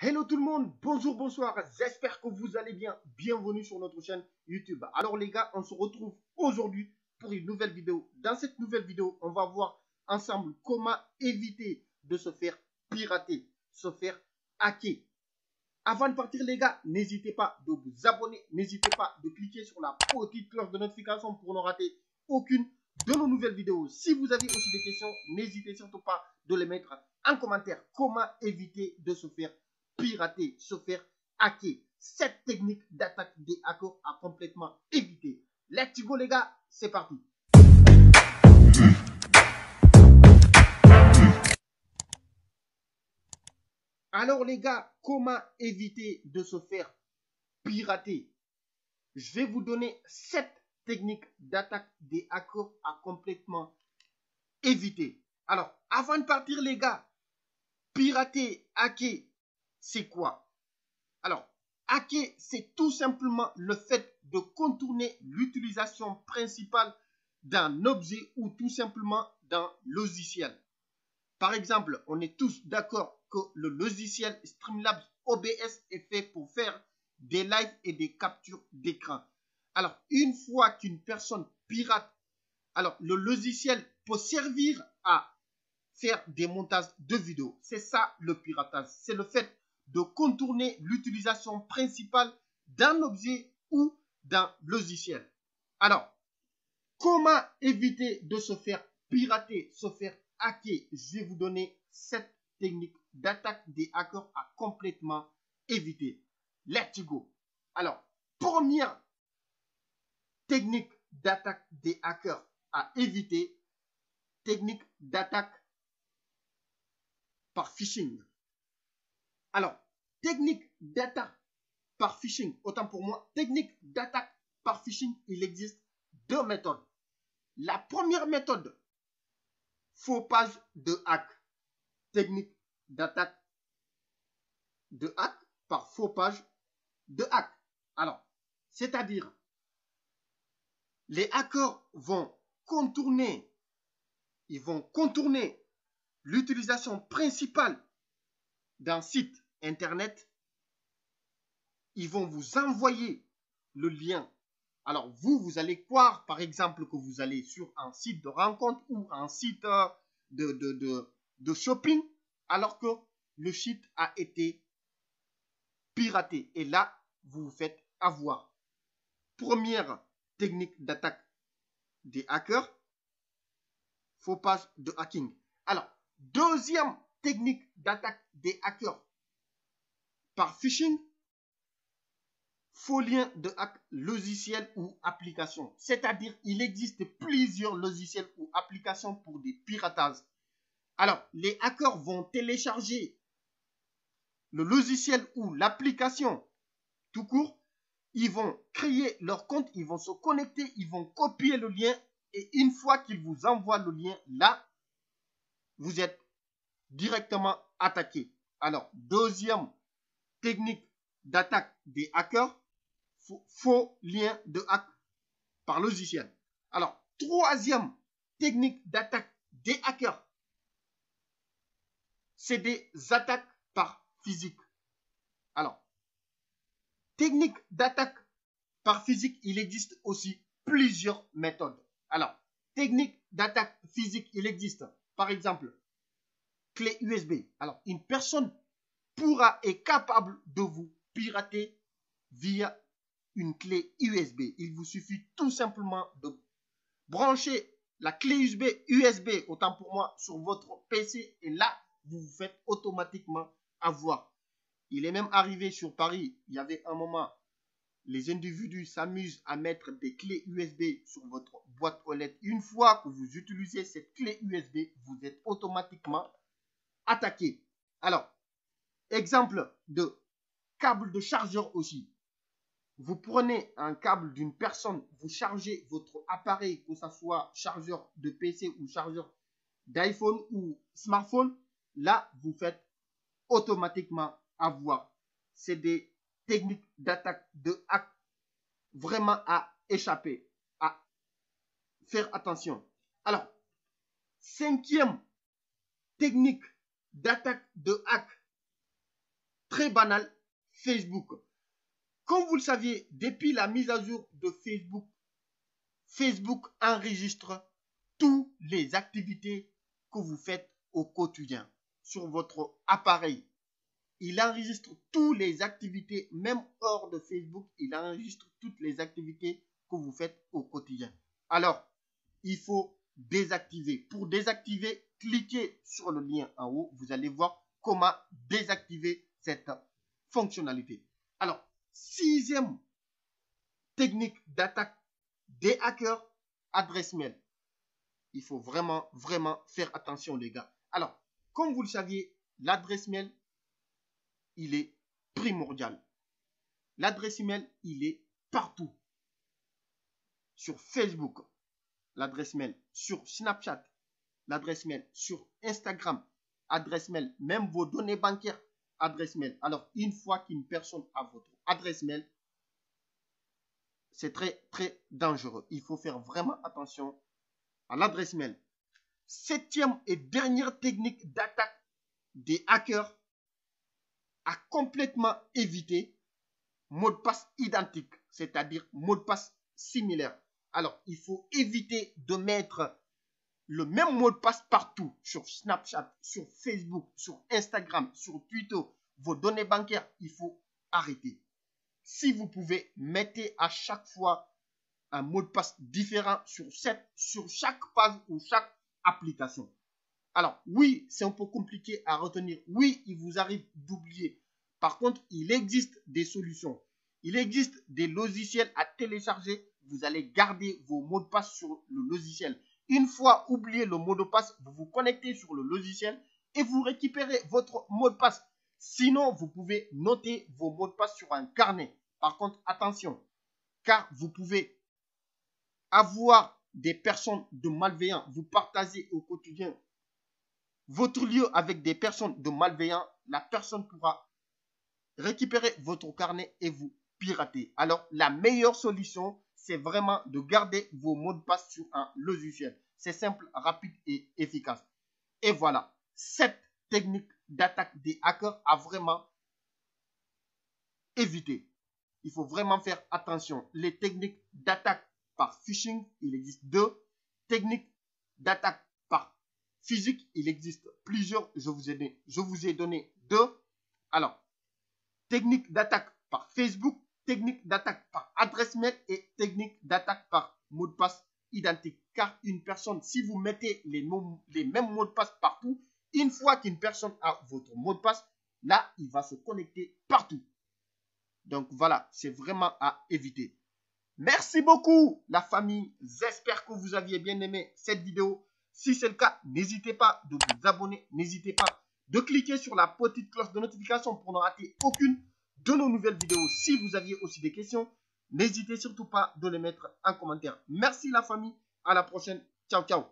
Hello tout le monde, bonjour, bonsoir, j'espère que vous allez bien. Bienvenue sur notre chaîne YouTube. Alors les gars, on se retrouve aujourd'hui pour une nouvelle vidéo. Dans cette nouvelle vidéo, on va voir ensemble comment éviter de se faire pirater, se faire hacker. Avant de partir les gars, n'hésitez pas de vous abonner, n'hésitez pas de cliquer sur la petite cloche de notification pour ne rater aucune de nos nouvelles vidéos. Si vous avez aussi des questions, n'hésitez surtout pas de les mettre en commentaire. Comment éviter de se faire pirater, se faire hacker. Cette technique d'attaque des hackers à complètement éviter. Let's go les gars, c'est parti. Alors les gars, comment éviter de se faire pirater? Je vais vous donner 7 techniques d'attaque des hackers à complètement éviter. Alors, avant de partir les gars, pirater, hacker, c'est quoi? Alors, hacker, c'est tout simplement le fait de contourner l'utilisation principale d'un objet ou tout simplement d'un logiciel. Par exemple, on est tous d'accord que le logiciel Streamlabs OBS est fait pour faire des lives et des captures d'écran. Alors, une fois qu'une personne pirate, alors le logiciel peut servir à faire des montages de vidéos. C'est ça le piratage. C'est le fait de contourner l'utilisation principale d'un objet ou d'un logiciel. Alors, comment éviter de se faire pirater, se faire hacker? Je vais vous donner 7 techniques d'attaque des hackers à complètement éviter. Let's go. Alors, première technique d'attaque des hackers à éviter, technique d'attaque par phishing. Alors, technique d'attaque par phishing, autant pour moi, technique d'attaque par phishing, il existe 2 méthodes. La première méthode, faux page de hack. Technique d'attaque de hack par faux page de hack. Alors, c'est-à-dire, les hackers vont contourner l'utilisation principale d'un site internet. Ils vont vous envoyer le lien. Alors, vous allez croire, par exemple, que vous allez sur un site de rencontre ou un site de shopping, alors que le site a été piraté. Et là, vous vous faites avoir. Première technique d'attaque des hackers, faux page de hacking. Alors, deuxième technique d'attaque des hackers par phishing, faux lien de hack logiciel ou application. C'est-à-dire, il existe plusieurs logiciels ou applications pour des piratages. Alors, les hackers vont télécharger le logiciel ou l'application tout court. Ils vont créer leur compte, ils vont se connecter, ils vont copier le lien. Et une fois qu'ils vous envoient le lien, là, vous êtes directement attaqué. Alors, deuxième technique d'attaque des hackers, faux lien de hack par logiciel. Alors, troisième technique d'attaque des hackers, c'est des attaques par physique. Alors, technique d'attaque par physique, il existe aussi plusieurs méthodes. Alors, technique d'attaque physique, il existe, par exemple, clé USB. Alors, une personne est capable de vous pirater via une clé USB. Il vous suffit tout simplement de brancher la clé USB, autant pour moi, sur votre PC et là, vous vous faites automatiquement avoir. Il est même arrivé sur Paris, il y avait un moment, les individus s'amusent à mettre des clés USB sur votre boîte aux lettres. Une fois que vous utilisez cette clé USB, vous êtes automatiquement attaqué. Alors, exemple de câble de chargeur aussi. Vous prenez un câble d'une personne, vous chargez votre appareil, que ce soit chargeur de PC ou chargeur d'iPhone ou smartphone, là, vous faites automatiquement avoir. C'est des techniques d'attaque de hack vraiment à échapper, à faire attention. Alors, cinquième technique d'attaque de hack très banal, Facebook. Comme vous le saviez, depuis la mise à jour de Facebook, Facebook enregistre toutes les activités que vous faites au quotidien sur votre appareil. Il enregistre toutes les activités, même hors de Facebook, il enregistre toutes les activités que vous faites au quotidien. Alors, il faut désactiver. Pour désactiver, cliquez sur le lien en haut. Vous allez voir comment désactiver cette fonctionnalité. Alors, sixième technique d'attaque des hackers, adresse mail. Il faut vraiment faire attention, les gars. Alors, comme vous le saviez, l'adresse mail, il est primordial. L'adresse email, il est partout. Sur Facebook, l'adresse mail, sur Snapchat, l'adresse mail, sur Instagram, adresse mail, même vos données bancaires, adresse mail. Alors, une fois qu'une personne a votre adresse mail, c'est très dangereux. Il faut faire vraiment attention à l'adresse mail. Septième et dernière technique d'attaque des hackers à complètement éviter, mot de passe identique, c'est-à-dire mot de passe similaire. Alors, il faut éviter de mettre le même mot de passe partout, sur Snapchat, sur Facebook, sur Instagram, sur Twitter, vos données bancaires, il faut arrêter. Si vous pouvez, mettez à chaque fois un mot de passe différent sur chaque page ou chaque application. Alors, oui, c'est un peu compliqué à retenir. Oui, il vous arrive d'oublier. Par contre, il existe des solutions. Il existe des logiciels à télécharger. Vous allez garder vos mots de passe sur le logiciel. Une fois oublié le mot de passe, vous vous connectez sur le logiciel et vous récupérez votre mot de passe. Sinon, vous pouvez noter vos mots de passe sur un carnet. Par contre, attention, car vous pouvez avoir des personnes de malveillants. Vous partagez au quotidien votre lieu avec des personnes de malveillants. La personne pourra récupérer votre carnet et vous pirater. Alors, la meilleure solution, c'est vraiment de garder vos mots de passe sur un logiciel. C'est simple, rapide et efficace. Et voilà, cette technique d'attaque des hackers à vraiment éviter. Il faut vraiment faire attention. Les techniques d'attaque par phishing, il existe deux. Techniques d'attaque par physique, il existe plusieurs. Je vous ai donné deux. Alors, technique d'attaque par Facebook, technique d'attaque par adresse mail et technique d'attaque par mot de passe identique. Car une personne, si vous mettez les mêmes mots de passe partout, une fois qu'une personne a votre mot de passe, là, il va se connecter partout. Donc voilà, c'est vraiment à éviter. Merci beaucoup la famille. J'espère que vous aviez bien aimé cette vidéo. Si c'est le cas, n'hésitez pas de vous abonner. N'hésitez pas de cliquer sur la petite cloche de notification pour ne rater aucune de nos nouvelles vidéos. Si vous aviez aussi des questions, n'hésitez surtout pas de les mettre en commentaire. Merci la famille. À la prochaine. Ciao, ciao.